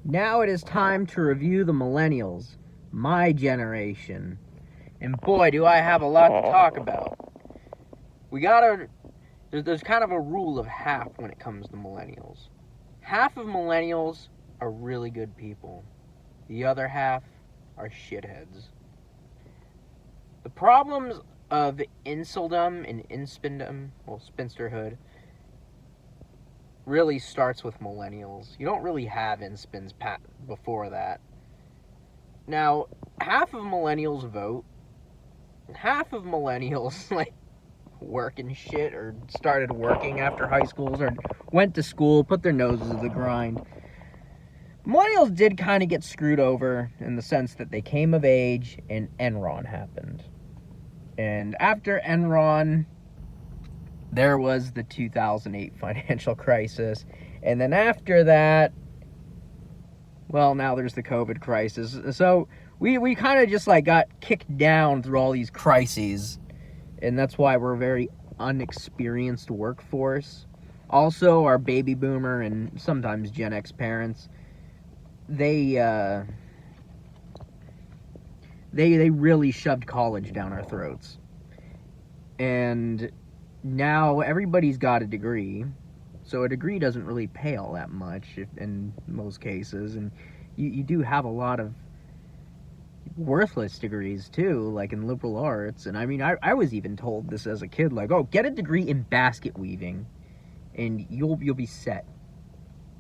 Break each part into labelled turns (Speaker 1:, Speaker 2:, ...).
Speaker 1: Now it is time to review the Millennials, my generation. And boy, do I have a lot to talk about. There's kind of a rule of half when it comes to Millennials. Half of Millennials are really good people. The other half are shitheads. The problems of inceldom and spinsterhood, really starts with Millennials. You don't really have inspins before that. Now, half of Millennials vote, and half of Millennials, work and shit, or started working after high schools, or went to school, put their noses to the grind. Millennials did kind of get screwed over in the sense that they came of age and Enron happened. And after Enron, there was the 2008 financial crisis. And then after that, well, now there's the COVID crisis. So we kind of just got kicked down through all these crises. And that's why we're a very unexperienced workforce. Also, our baby boomer and sometimes Gen X parents, they really shoved college down our throats. And now everybody's got a degree, so a degree doesn't really pay all that much in most cases. And you do have a lot of worthless degrees too, like in liberal arts. And I mean, I was even told this as a kid, oh, get a degree in basket weaving and you'll be set.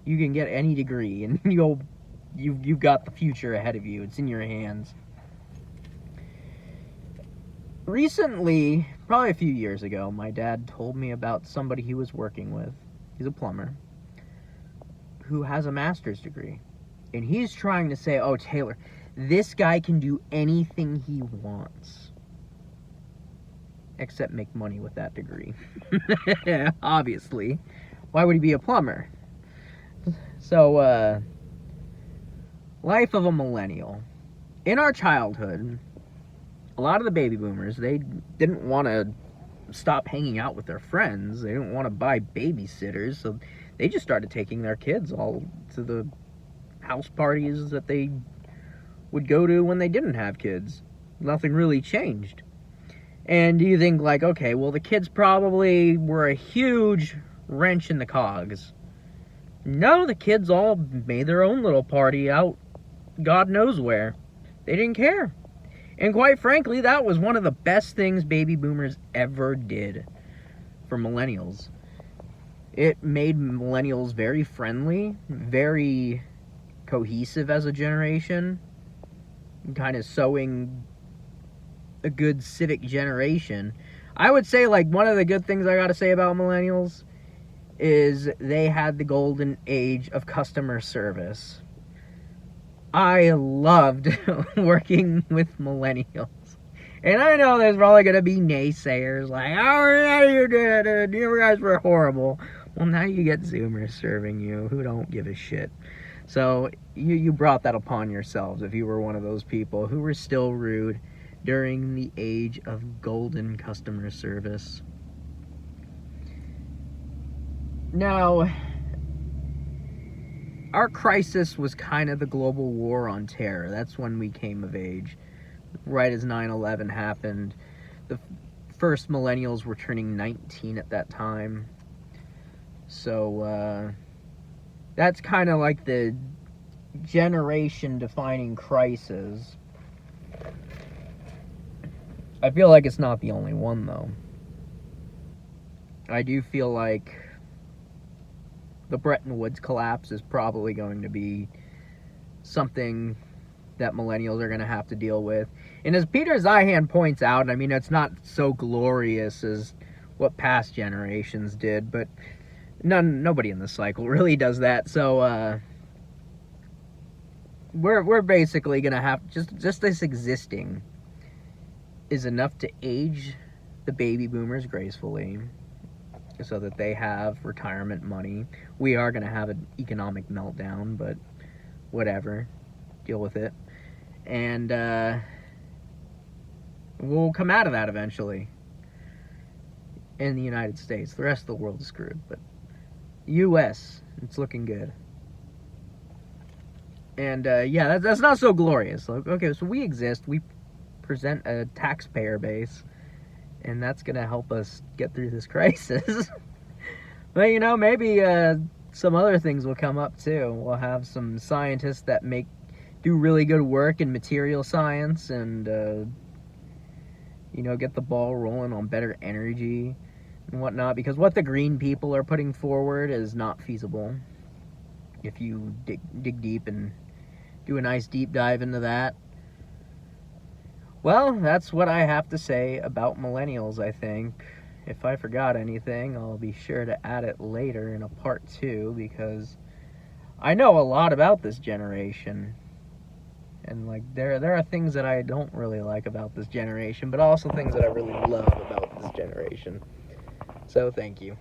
Speaker 1: You can get any degree and you've got the future ahead of you. It's in your hands. Recently, probably a few years ago, my dad told me about somebody he was working with. He's a plumber who has a master's degree. And he's trying to say, oh, Taylor, this guy can do anything he wants except make money with that degree. Obviously. Why would he be a plumber? So, life of a millennial. In our childhood, a lot of the baby boomers, they didn't want to stop hanging out with their friends. They didn't want to buy babysitters, so they just started taking their kids all to the house parties that they would go to when they didn't have kids. Nothing really changed. And you think okay, well, the kids probably were a huge wrench in the cogs. No, the kids all made their own little party out God knows where. They didn't care. And quite frankly, that was one of the best things baby boomers ever did for millennials. It made millennials very friendly, very cohesive as a generation, kind of sowing a good civic generation. I would say one of the good things I gotta say about millennials is they had the golden age of customer service. I loved working with millennials. And I know there's probably going to be naysayers oh, yeah, you did it. You guys were horrible. Well, now you get Zoomers serving you who don't give a shit. So you brought that upon yourselves if you were one of those people who were still rude during the age of golden customer service. Now, our crisis was kind of the global war on terror. That's when we came of age. Right as 9/11 happened. The first millennials were turning 19 at that time. So, that's kind of the generation-defining crisis. I feel like it's not the only one, though. I do feel like the Bretton Woods collapse is probably going to be something that millennials are going to have to deal with. And as Peter Zeihan points out, I mean, it's not so glorious as what past generations did, but nobody in this cycle really does that. So we're basically going to have just this existing is enough to age the baby boomers gracefully, so that they have retirement money. We are going to have an economic meltdown, but whatever. Deal with it. And we'll come out of that eventually. In the United States. The rest of the world is screwed, but U.S., it's looking good. And yeah, that's not so glorious. Like, okay, so we exist. We present a taxpayer base, and that's gonna help us get through this crisis. But you know, maybe some other things will come up too. We'll have some scientists that do really good work in material science, and you know, get the ball rolling on better energy and whatnot. Because what the green people are putting forward is not feasible. If you dig deep and do a nice deep dive into that. Well, that's what I have to say about millennials, I think. If I forgot anything, I'll be sure to add it later in a part 2, because I know a lot about this generation. And like there are things that I don't really like about this generation, but also things that I really love about this generation. So thank you.